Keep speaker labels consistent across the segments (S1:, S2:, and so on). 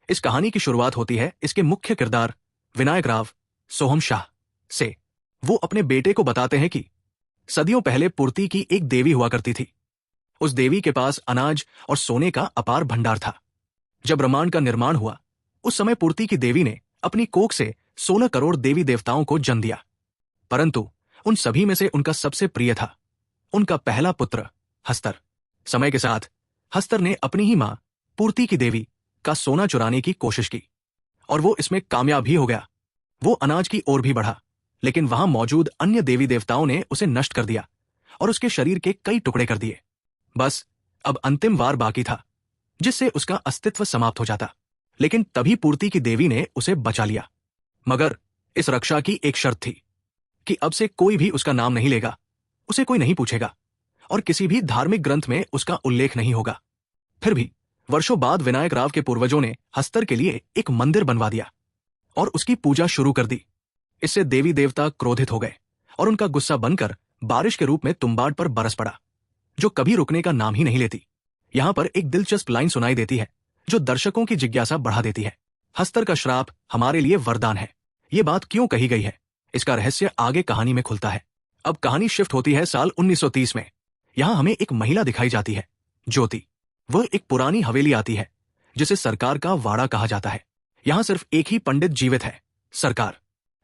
S1: इस कहानी की शुरुआत होती है इसके मुख्य किरदार विनायक राव सोहम शाह से। वो अपने बेटे को बताते हैं कि सदियों पहले पूर्ति की एक देवी हुआ करती थी। उस देवी के पास अनाज और सोने का अपार भंडार था। जब ब्रह्मांड का निर्माण हुआ उस समय पूर्ति की देवी ने अपनी कोख से 16 करोड़ देवी देवताओं को जन्म दिया, परंतु उन सभी में से उनका सबसे प्रिय था उनका पहला पुत्र हस्तर। समय के साथ हस्तर ने अपनी ही मां पूर्ति की देवी का सोना चुराने की कोशिश की और वो इसमें कामयाब भी हो गया। वो अनाज की ओर भी बढ़ा, लेकिन वहां मौजूद अन्य देवी देवताओं ने उसे नष्ट कर दिया और उसके शरीर के कई टुकड़े कर दिए। बस अब अंतिम वार बाकी था जिससे उसका अस्तित्व समाप्त हो जाता, लेकिन तभी पूर्ति की देवी ने उसे बचा लिया। मगर इस रक्षा की एक शर्त थी कि अब से कोई भी उसका नाम नहीं लेगा, उसे कोई नहीं पूछेगा और किसी भी धार्मिक ग्रंथ में उसका उल्लेख नहीं होगा। फिर भी वर्षों बाद विनायक राव के पूर्वजों ने हस्तर के लिए एक मंदिर बनवा दिया और उसकी पूजा शुरू कर दी। इससे देवी देवता क्रोधित हो गए और उनका गुस्सा बनकर बारिश के रूप में तुम्बाड पर बरस पड़ा, जो कभी रुकने का नाम ही नहीं लेती। यहां पर एक दिलचस्प लाइन सुनाई देती है जो दर्शकों की जिज्ञासा बढ़ा देती है। हस्तर का श्राप हमारे लिए वरदान है। ये बात क्यों कही गई है, इसका रहस्य आगे कहानी में खुलता है। अब कहानी शिफ्ट होती है साल 1930 में। यहां हमें एक महिला दिखाई जाती है, ज्योति। वह एक पुरानी हवेली आती है जिसे सरकार का वाड़ा कहा जाता है। यहां सिर्फ एक ही पंडित जीवित है, सरकार।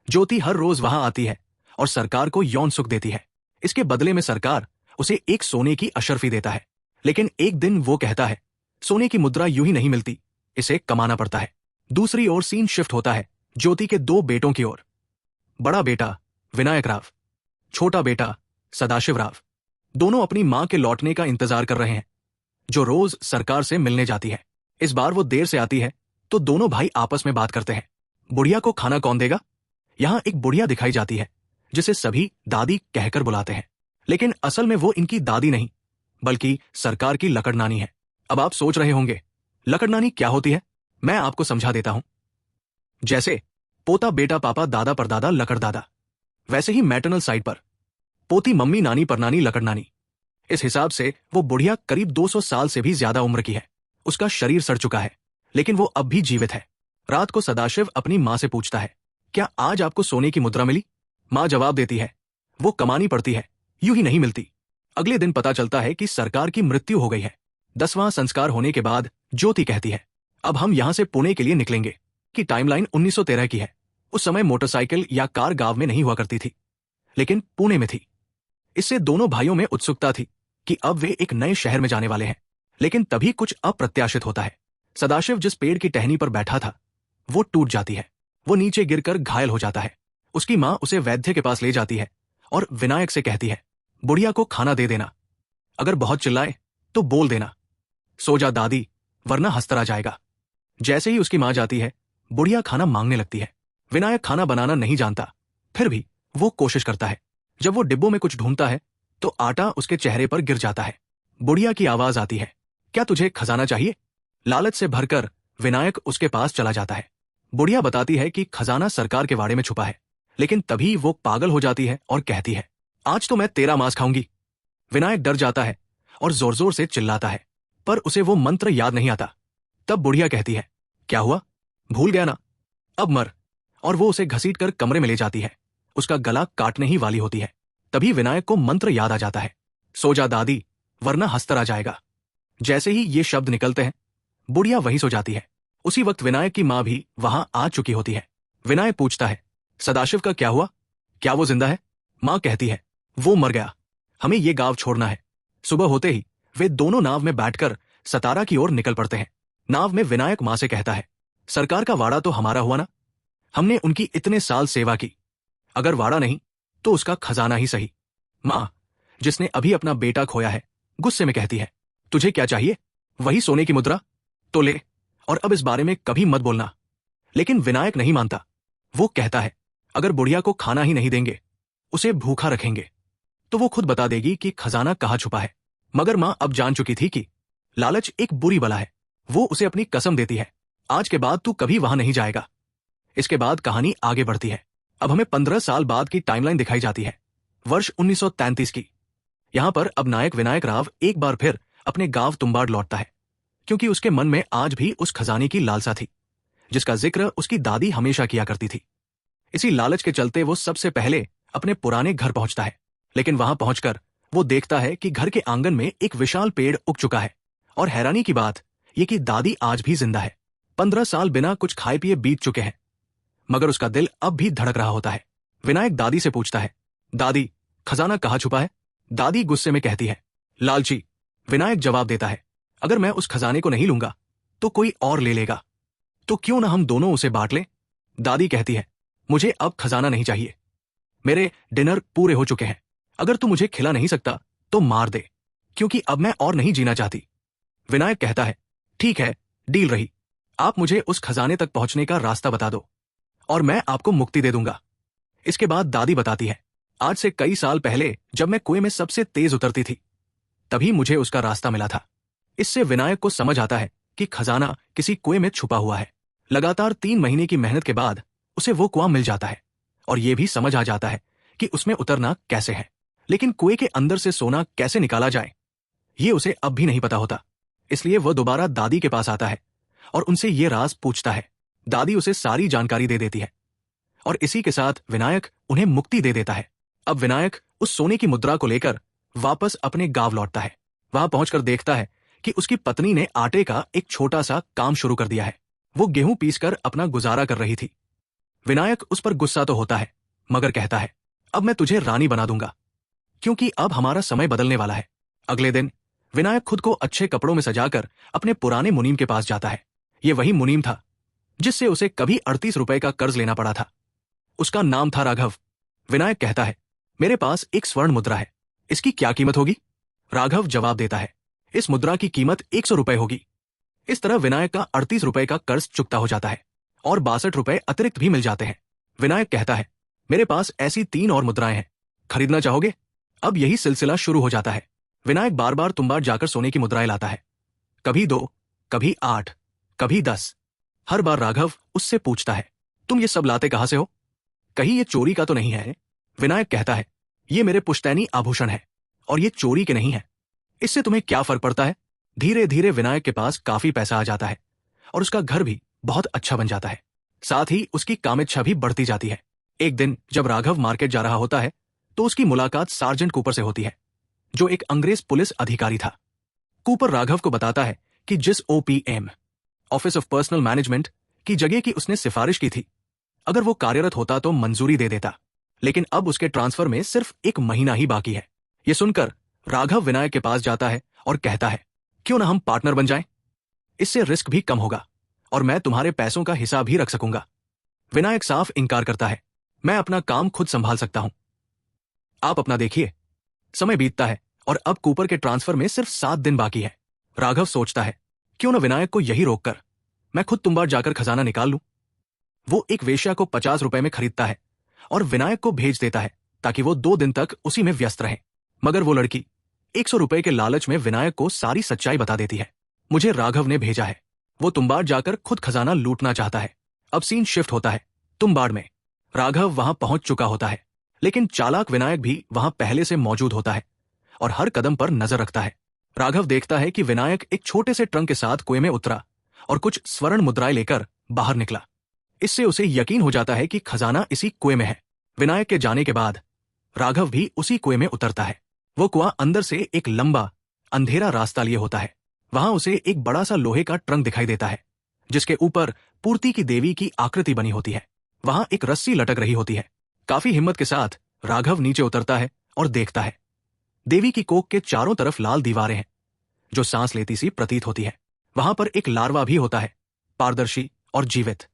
S1: ज्योति हर रोज वहां आती है और सरकार को यौन सुख देती है। इसके बदले में सरकार उसे एक सोने की अशर्फी देता है, लेकिन एक दिन वो कहता है सोने की मुद्रा यूं ही नहीं मिलती, इसे कमाना पड़ता है। दूसरी ओर सीन शिफ्ट होता है ज्योति के दो बेटों की ओर। बड़ा बेटा विनायक राव, छोटा बेटा सदाशिव राव। दोनों अपनी मां के लौटने का इंतजार कर रहे हैं, जो रोज सरकार से मिलने जाती है। इस बार वो देर से आती है तो दोनों भाई आपस में बात करते हैं, बुढ़िया को खाना कौन देगा। यहां एक बुढ़िया दिखाई जाती है जिसे सभी दादी कहकर बुलाते हैं, लेकिन असल में वो इनकी दादी नहीं बल्कि सरकार की लकड़नानी है। अब आप सोच रहे होंगे लकड़नानी क्या होती है, मैं आपको समझा देता हूं। जैसे पोता बेटा पापा दादा परदादा लकड़दादा, वैसे ही मैटरनल साइड पर पोती मम्मी नानी परनानी लकड़नानी। इस हिसाब से वो बुढ़िया करीब 200 साल से भी ज्यादा उम्र की है। उसका शरीर सड़ चुका है लेकिन वो अब भी जीवित है। रात को सदाशिव अपनी मां से पूछता है, क्या आज आपको सोने की मुद्रा मिली। मां जवाब देती है, वो कमानी पड़ती है, यूं ही नहीं मिलती। अगले दिन पता चलता है कि सरकार की मृत्यु हो गई है। 10वां संस्कार होने के बाद ज्योति कहती है, अब हम यहां से पुणे के लिए निकलेंगे। कि टाइमलाइन 1913 की है। उस समय मोटरसाइकिल या कार गांव में नहीं हुआ करती थी, लेकिन पुणे में थी। इससे दोनों भाइयों में उत्सुकता थी कि अब वे एक नए शहर में जाने वाले हैं। लेकिन तभी कुछ अप्रत्याशित होता है। सदाशिव जिस पेड़ की टहनी पर बैठा था वो टूट जाती है। वो नीचे गिरकर घायल हो जाता है। उसकी मां उसे वैद्य के पास ले जाती है और विनायक से कहती है, बुढ़िया को खाना दे देना, अगर बहुत चिल्लाए तो बोल देना, सो जा दादी वरना हस्तर आ जाएगा। जैसे ही उसकी मां जाती है बुढ़िया खाना मांगने लगती है। विनायक खाना बनाना नहीं जानता, फिर भी वो कोशिश करता है। जब वो डिब्बों में कुछ ढूंढता है तो आटा उसके चेहरे पर गिर जाता है। बुढ़िया की आवाज आती है, क्या तुझे खजाना चाहिए। लालच से भरकर विनायक उसके पास चला जाता है। बुढ़िया बताती है कि खजाना सरकार के वाड़े में छुपा है, लेकिन तभी वो पागल हो जाती है और कहती है, आज तो मैं तेरा मांस खाऊंगी। विनायक डर जाता है और जोर जोर से चिल्लाता है, पर उसे वो मंत्र याद नहीं आता। तब बुढ़िया कहती है, क्या हुआ, भूल गया ना, अब मर। और वो उसे घसीटकर कमरे में ले जाती है। उसका गला काटने ही वाली होती है। तभी विनायक को मंत्र याद आ जाता है, सो जा दादी वरना हस्तर आ जाएगा। जैसे ही ये शब्द निकलते हैं बुढ़िया वहीं सो जाती है। उसी वक्त विनायक की मां भी वहां आ चुकी होती है। विनायक पूछता है, सदाशिव का क्या हुआ, क्या वो जिंदा है। मां कहती है, वो मर गया, हमें ये गांव छोड़ना है। सुबह होते ही वे दोनों नाव में बैठकर सतारा की ओर निकल पड़ते हैं। नाव में विनायक मां से कहता है, सरकार का वाड़ा तो हमारा हुआ ना, हमने उनकी इतने साल सेवा की, अगर वाड़ा नहीं तो उसका खजाना ही सही। मां, जिसने अभी अपना बेटा खोया है, गुस्से में कहती है, तुझे क्या चाहिए, वही सोने की मुद्रा तो ले, और अब इस बारे में कभी मत बोलना। लेकिन विनायक नहीं मानता। वो कहता है, अगर बुढ़िया को खाना ही नहीं देंगे, उसे भूखा रखेंगे, तो वो खुद बता देगी कि खजाना कहाँ छुपा है। मगर मां अब जान चुकी थी कि लालच एक बुरी बला है। वो उसे अपनी कसम देती है, आज के बाद तू कभी वहां नहीं जाएगा। इसके बाद कहानी आगे बढ़ती है। अब हमें 15 साल बाद की टाइमलाइन दिखाई जाती है, वर्ष 1933 की। यहां पर अब नायक विनायक राव एक बार फिर अपने गांव तुम्बाड लौटता है, क्योंकि उसके मन में आज भी उस खजाने की लालसा थी। जिसका जिक्र उसकी दादी हमेशा किया करती थी। इसी लालच के चलते वो सबसे पहले अपने पुराने घर पहुंचता है, लेकिन वहां पहुंचकर वो देखता है कि घर के आंगन में एक विशाल पेड़ उग चुका है। और हैरानी की बात ये कि दादी आज भी जिंदा है। 15 साल बिना कुछ खाए पिए बीत चुके हैं, मगर उसका दिल अब भी धड़क रहा होता है। विनायक दादी से पूछता है, दादी, खजाना कहाँ छुपा है? दादी गुस्से में कहती है, लालची। विनायक जवाब देता है, अगर मैं उस खजाने को नहीं लूंगा तो कोई और ले लेगा, तो क्यों ना हम दोनों उसे बांट लें? दादी कहती है, मुझे अब खजाना नहीं चाहिए, मेरे डिनर पूरे हो चुके हैं। अगर तू मुझे खिला नहीं सकता तो मार दे, क्योंकि अब मैं और नहीं जीना चाहती। विनायक कहता है, ठीक है, डील रही। आप मुझे उस खजाने तक पहुंचने का रास्ता बता दो और मैं आपको मुक्ति दे दूंगा। इसके बाद दादी बताती है, आज से कई साल पहले जब मैं कुएं में सबसे तेज उतरती थी, तभी मुझे उसका रास्ता मिला था। इससे विनायक को समझ आता है कि खजाना किसी कुएं में छुपा हुआ है। लगातार 3 महीने की मेहनत के बाद उसे वो कुआं मिल जाता है और यह भी समझ आ जाता है कि उसमें उतरना कैसे है। लेकिन कुएं के अंदर से सोना कैसे निकाला जाए, ये उसे अब भी नहीं पता होता। इसलिए वह दोबारा दादी के पास आता है और उनसे ये राज पूछता है। दादी उसे सारी जानकारी दे देती है और इसी के साथ विनायक उन्हें मुक्ति दे देता है। अब विनायक उस सोने की मुद्रा को लेकर वापस अपने गांव लौटता है। वहां पहुंचकर देखता है कि उसकी पत्नी ने आटे का एक छोटा सा काम शुरू कर दिया है। वो गेहूं पीसकर अपना गुजारा कर रही थी। विनायक उस पर गुस्सा तो होता है, मगर कहता है, अब मैं तुझे रानी बना दूंगा, क्योंकि अब हमारा समय बदलने वाला है। अगले दिन विनायक खुद को अच्छे कपड़ों में सजाकर अपने पुराने मुनीम के पास जाता है। ये वही मुनीम था जिससे उसे कभी 38 रुपए का कर्ज लेना पड़ा था। उसका नाम था राघव। विनायक कहता है, मेरे पास एक स्वर्ण मुद्रा है, इसकी क्या कीमत होगी? राघव जवाब देता है, इस मुद्रा की कीमत 100 रुपए होगी। इस तरह विनायक का 38 रुपए का कर्ज चुकता हो जाता है और 62 रुपए अतिरिक्त भी मिल जाते हैं। विनायक कहता है, मेरे पास ऐसी 3 और मुद्राएं हैं, खरीदना चाहोगे? अब यही सिलसिला शुरू हो जाता है। विनायक बार बार तुम्बाड़ जाकर सोने की मुद्राएं लाता है, कभी 2, कभी 8, कभी 10। हर बार राघव उससे पूछता है, तुम ये सब लाते कहां से हो? कहीं ये चोरी का तो नहीं है? विनायक कहता है, ये मेरे पुश्तैनी आभूषण है और ये चोरी के नहीं है, इससे तुम्हें क्या फर्क पड़ता है? धीरे धीरे विनायक के पास काफी पैसा आ जाता है और उसका घर भी बहुत अच्छा बन जाता है। साथ ही उसकी कामेच्छा भी बढ़ती जाती है। एक दिन जब राघव मार्केट जा रहा होता है तो उसकी मुलाकात सार्जेंट कूपर से होती है, जो एक अंग्रेज पुलिस अधिकारी था। कूपर राघव को बताता है कि जिस OPM, office of personal management की जगह की उसने सिफारिश की थी, अगर वो कार्यरत होता तो मंजूरी दे देता, लेकिन अब उसके ट्रांसफर में सिर्फ 1 महीना ही बाकी है। ये सुनकर राघव विनायक के पास जाता है और कहता है, क्यों ना हम पार्टनर बन जाएं? इससे रिस्क भी कम होगा और मैं तुम्हारे पैसों का हिसाब भी रख सकूंगा। विनायक साफ इनकार करता है, मैं अपना काम खुद संभाल सकता हूं, आप अपना देखिए। समय बीतता है और अब कूपर के ट्रांसफर में सिर्फ 7 दिन बाकी है। राघव सोचता है, क्यों न विनायक को यही रोककर मैं खुद तुम्बाड़ जाकर खजाना निकाल लूं। वो एक वेश्या को 50 रुपए में खरीदता है और विनायक को भेज देता है ताकि वो 2 दिन तक उसी में व्यस्त रहे। मगर वो लड़की 100 रुपए के लालच में विनायक को सारी सच्चाई बता देती है। मुझे राघव ने भेजा है, वो तुम्बाड़ जाकर खुद खजाना लूटना चाहता है। अब सीन शिफ्ट होता है तुम्बाड़ में। राघव वहां पहुंच चुका होता है, लेकिन चालाक विनायक भी वहां पहले से मौजूद होता है और हर कदम पर नजर रखता है। राघव देखता है कि विनायक एक छोटे से ट्रंक के साथ कुएं में उतरा और कुछ स्वर्ण मुद्राएं लेकर बाहर निकला। इससे उसे यकीन हो जाता है कि खजाना इसी कुएं में है। विनायक के जाने के बाद राघव भी उसी कुएं में उतरता है। वो कुआं अंदर से एक लंबा अंधेरा रास्ता लिए होता है। वहां उसे एक बड़ा सा लोहे का ट्रंक दिखाई देता है, जिसके ऊपर पूर्ति की देवी की आकृति बनी होती है। वहां एक रस्सी लटक रही होती है। काफी हिम्मत के साथ राघव नीचे उतरता है और देखता है, देवी की कोख के चारों तरफ लाल दीवारें हैं जो सांस लेती सी प्रतीत होती है। वहां पर एक लार्वा भी होता है, पारदर्शी और जीवित,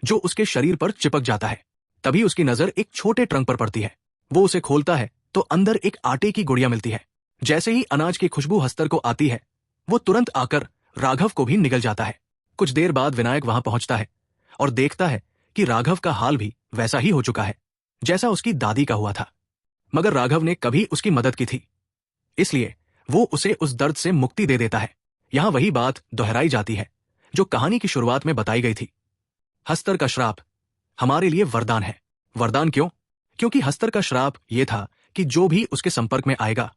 S1: जो उसके शरीर पर चिपक जाता है। तभी उसकी नजर एक छोटे ट्रंक पर पड़ती है। वो उसे खोलता है तो अंदर एक आटे की गुड़िया मिलती है। जैसे ही अनाज की खुशबू हस्तर को आती है, वो तुरंत आकर राघव को भी निगल जाता है। कुछ देर बाद विनायक वहां पहुंचता है और देखता है कि राघव का हाल भी वैसा ही हो चुका है जैसा उसकी दादी का हुआ था। मगर राघव ने कभी उसकी मदद की थी, इसलिए वो उसे उस दर्द से मुक्ति दे देता है। यहां वही बात दोहराई जाती है जो कहानी की शुरुआत में बताई गई थी। हस्तर का श्राप हमारे लिए वरदान है। वरदान क्यों? क्योंकि हस्तर का श्राप यह था कि जो भी उसके संपर्क में आएगा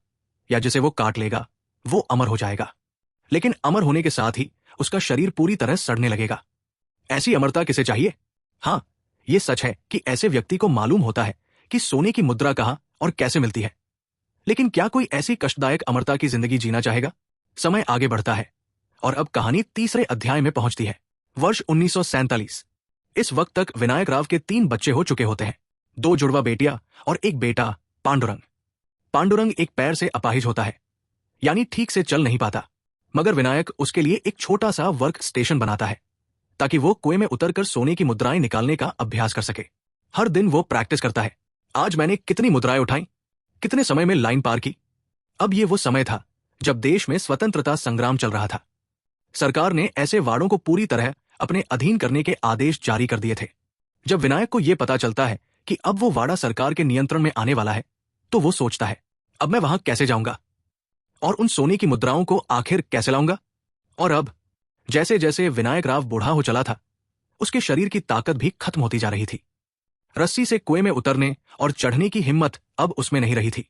S1: या जिसे वो काट लेगा, वो अमर हो जाएगा। लेकिन अमर होने के साथ ही उसका शरीर पूरी तरह सड़ने लगेगा। ऐसी अमरता किसे चाहिए? हाँ, ये सच है कि ऐसे व्यक्ति को मालूम होता है कि सोने की मुद्रा कहाँ और कैसे मिलती है। लेकिन क्या कोई ऐसी कष्टदायक अमरता की जिंदगी जीना चाहेगा? समय आगे बढ़ता है और अब कहानी तीसरे अध्याय में पहुंचती है। वर्ष 1947। इस वक्त तक विनायक राव के 3 बच्चे हो चुके होते हैं, 2 जुड़वा बेटियां और एक बेटा पांडुरंग। पांडुरंग एक पैर से अपाहिज होता है, यानी ठीक से चल नहीं पाता, मगर विनायक उसके लिए एक छोटा सा वर्क स्टेशन बनाता है ताकि वो कुएं में उतरकर सोने की मुद्राएं निकालने का अभ्यास कर सके। हर दिन वो प्रैक्टिस करता है, आज मैंने कितनी मुद्राएं उठाई, कितने समय में लाइन पार की। अब ये वो समय था जब देश में स्वतंत्रता संग्राम चल रहा था। सरकार ने ऐसे वाड़ों को पूरी तरह अपने अधीन करने के आदेश जारी कर दिए थे। जब विनायक को यह पता चलता है कि अब वो वाड़ा सरकार के नियंत्रण में आने वाला है, तो वो सोचता है, अब मैं वहां कैसे जाऊंगा और उन सोने की मुद्राओं को आखिर कैसे लाऊंगा। और अब जैसे जैसे विनायक राव बूढ़ा हो चला था, उसके शरीर की ताकत भी खत्म होती जा रही थी। रस्सी से कुएं में उतरने और चढ़ने की हिम्मत अब उसमें नहीं रही थी।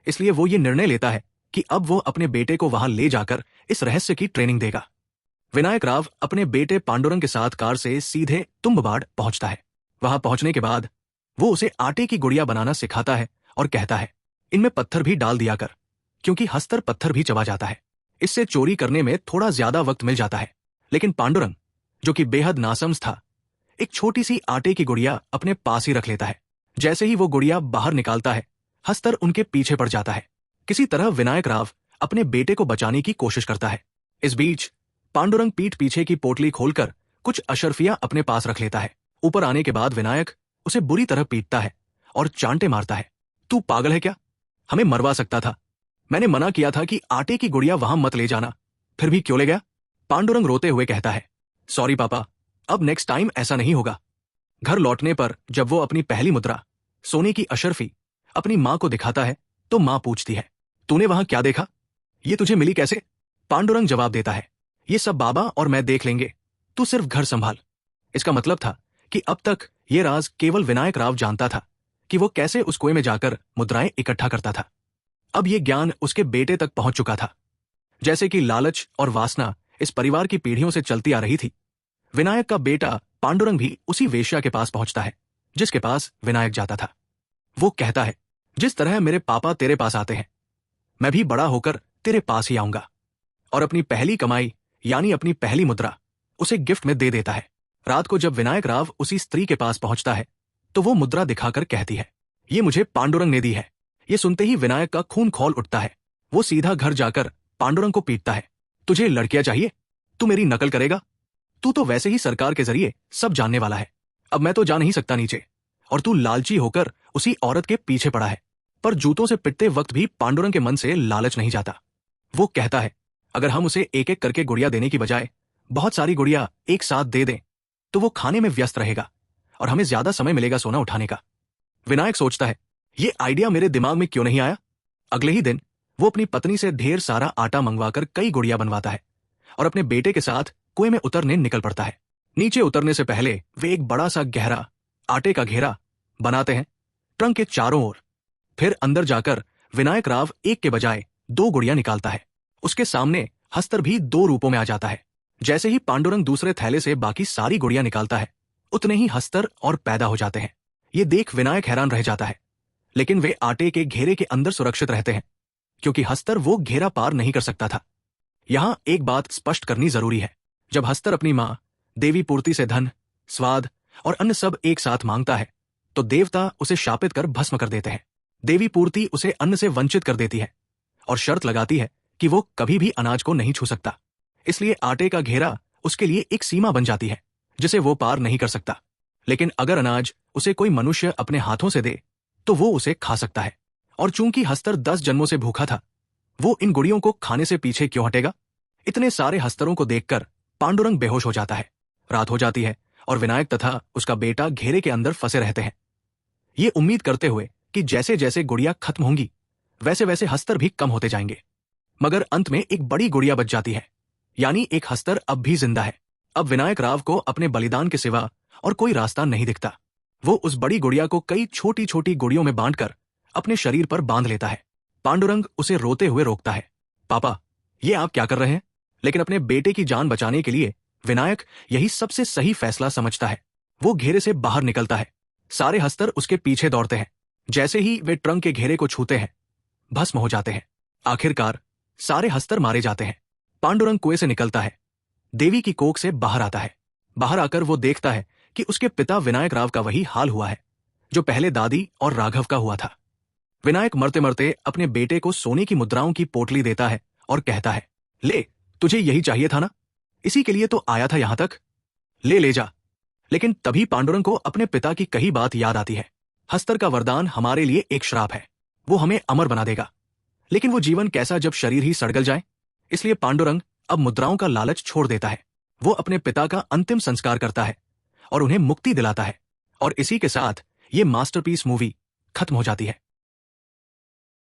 S1: इसलिए वो ये निर्णय लेता है कि अब वो अपने बेटे को वहां ले जाकर इस रहस्य की ट्रेनिंग देगा। विनायक राव अपने बेटे पांडुरंग के साथ कार से सीधे तुंबबाड़ पहुंचता है। वहां पहुंचने के बाद वो उसे आटे की गुड़िया बनाना सिखाता है और कहता है, इनमें पत्थर भी डाल दिया कर, क्योंकि हस्तर पत्थर भी चबा जाता है। इससे चोरी करने में थोड़ा ज्यादा वक्त मिल जाता है। लेकिन पांडुरंग, जो कि बेहद नासमझ था, एक छोटी सी आटे की गुड़िया अपने पास ही रख लेता है। जैसे ही वो गुड़िया बाहर निकालता है, हस्तर उनके पीछे पड़ जाता है। किसी तरह विनायक राव अपने बेटे को बचाने की कोशिश करता है। इस बीच पांडुरंग पीठ पीछे की पोटली खोलकर कुछ अशर्फियां अपने पास रख लेता है। ऊपर आने के बाद विनायक उसे बुरी तरह पीटता है और चांटे मारता है। तू पागल है क्या? हमें मरवा सकता था। मैंने मना किया था कि आटे की गुड़िया वहां मत ले जाना, फिर भी क्यों ले गया? पांडुरंग रोते हुए कहता है, सॉरी पापा, अब नेक्स्ट टाइम ऐसा नहीं होगा। घर लौटने पर जब वो अपनी पहली मुद्रा, सोने की अशर्फी, अपनी मां को दिखाता है, तो मां पूछती है, तूने वहां क्या देखा? ये तुझे मिली कैसे? पांडुरंग जवाब देता है, ये सब बाबा और मैं देख लेंगे, तू सिर्फ घर संभाल। इसका मतलब था कि अब तक ये राज केवल विनायक राव जानता था कि वो कैसे उस कुएं में जाकर मुद्राएं इकट्ठा करता था। अब ये ज्ञान उसके बेटे तक पहुंच चुका था। जैसे कि लालच और वासना इस परिवार की पीढ़ियों से चलती आ रही थी, विनायक का बेटा पांडुरंग भी उसी वेश्या के पास पहुंचता है जिसके पास विनायक जाता था। वो कहता है, जिस तरह मेरे पापा तेरे पास आते हैं, मैं भी बड़ा होकर तेरे पास ही आऊंगा। और अपनी पहली कमाई यानी अपनी पहली मुद्रा उसे गिफ्ट में दे देता है। रात को जब विनायक राव उसी स्त्री के पास पहुंचता है, तो वो मुद्रा दिखाकर कहती है, ये मुझे पांडुरंग ने दी है। ये सुनते ही विनायक का खून खौल उठता है। वो सीधा घर जाकर पांडुरंग को पीटता है, तुझे लड़कियां चाहिए? तू मेरी नकल करेगा? तू तो वैसे ही सरकार के जरिए सब जानने वाला है। अब मैं तो जा नहीं सकता नीचे, और तू लालची होकर उसी औरत के पीछे पड़ा है। पर जूतों से पिटते वक्त भी पांडुरंग के मन से लालच नहीं जाता। वो कहता है, अगर हम उसे एक एक करके गुड़िया देने की बजाय बहुत सारी गुड़िया एक साथ दे दें, तो वो खाने में व्यस्त रहेगा और हमें ज्यादा समय मिलेगा सोना उठाने का। विनायक सोचता है, ये आइडिया मेरे दिमाग में क्यों नहीं आया? अगले ही दिन वो अपनी पत्नी से ढेर सारा आटा मंगवाकर कई गुड़िया बनवाता है और अपने बेटे के साथ कुएं में उतरने निकल पड़ता है। नीचे उतरने से पहले वे एक बड़ा सा गहरा आटे का घेरा बनाते हैं ट्रंक के चारों ओर। फिर अंदर जाकर विनायक राव एक के बजाय 2 गुड़िया निकालता है। उसके सामने हस्तर भी 2 रूपों में आ जाता है। जैसे ही पांडुरंग दूसरे थैले से बाकी सारी गुड़िया निकालता है, उतने ही हस्तर और पैदा हो जाते हैं। ये देख विनायक हैरान रह जाता है, लेकिन वे आटे के घेरे के अंदर सुरक्षित रहते हैं, क्योंकि हस्तर वो घेरा पार नहीं कर सकता था। यहां एक बात स्पष्ट करनी जरूरी है, जब हस्तर अपनी मां देवी पूर्ति से धन, स्वाद और अन्य सब एक साथ मांगता है, तो देवता उसे शापित कर भस्म कर देते हैं। देवी पूर्ति उसे अन्न से वंचित कर देती है और शर्त लगाती है कि वो कभी भी अनाज को नहीं छू सकता। इसलिए आटे का घेरा उसके लिए एक सीमा बन जाती है जिसे वो पार नहीं कर सकता। लेकिन अगर अनाज उसे कोई मनुष्य अपने हाथों से दे, तो वो उसे खा सकता है। और चूंकि हस्तर 10 जन्मों से भूखा था, वो इन गुड़ियों को खाने से पीछे क्यों हटेगा? इतने सारे हस्तरों को देखकर पांडुरंग बेहोश हो जाता है। रात हो जाती है और विनायक तथा उसका बेटा घेरे के अंदर फंसे रहते हैं, ये उम्मीद करते हुए कि जैसे जैसे गुड़िया खत्म होंगी, वैसे वैसे हस्तर भी कम होते जाएंगे। मगर अंत में एक बड़ी गुड़िया बच जाती है, यानी एक हस्तर अब भी जिंदा है। अब विनायक राव को अपने बलिदान के सिवा और कोई रास्ता नहीं दिखता। वो उस बड़ी गुड़िया को कई छोटी छोटी गुड़ियों में बांटकर अपने शरीर पर बांध लेता है। पांडुरंग उसे रोते हुए रोकता है, पापा, ये आप क्या कर रहे हैं? लेकिन अपने बेटे की जान बचाने के लिए विनायक यही सबसे सही फैसला समझता है। वो घेरे से बाहर निकलता है। सारे हस्तर उसके पीछे दौड़ते हैं। जैसे ही वे ट्रंक के घेरे को छूते हैं, भस्म हो जाते हैं। आखिरकार सारे हस्तर मारे जाते हैं। पांडुरंग कुएं से निकलता है, देवी की कोख से बाहर आता है। बाहर आकर वो देखता है कि उसके पिता विनायक राव का वही हाल हुआ है जो पहले दादी और राघव का हुआ था। विनायक मरते मरते अपने बेटे को सोने की मुद्राओं की पोटली देता है और कहता है, ले, तुझे यही चाहिए था ना, इसी के लिए तो आया था यहां तक, ले जा। लेकिन तभी पांडुरंग को अपने पिता की कही बात याद आती है। हस्तर का वरदान हमारे लिए एक श्राप है, वो हमें अमर बना देगा। लेकिन वो जीवन कैसा जब शरीर ही सड़गल जाए। इसलिए पांडुरंग अब मुद्राओं का लालच छोड़ देता है। वो अपने पिता का अंतिम संस्कार करता है और उन्हें मुक्ति दिलाता है। और इसी के साथ ये मास्टरपीस मूवी खत्म हो जाती है।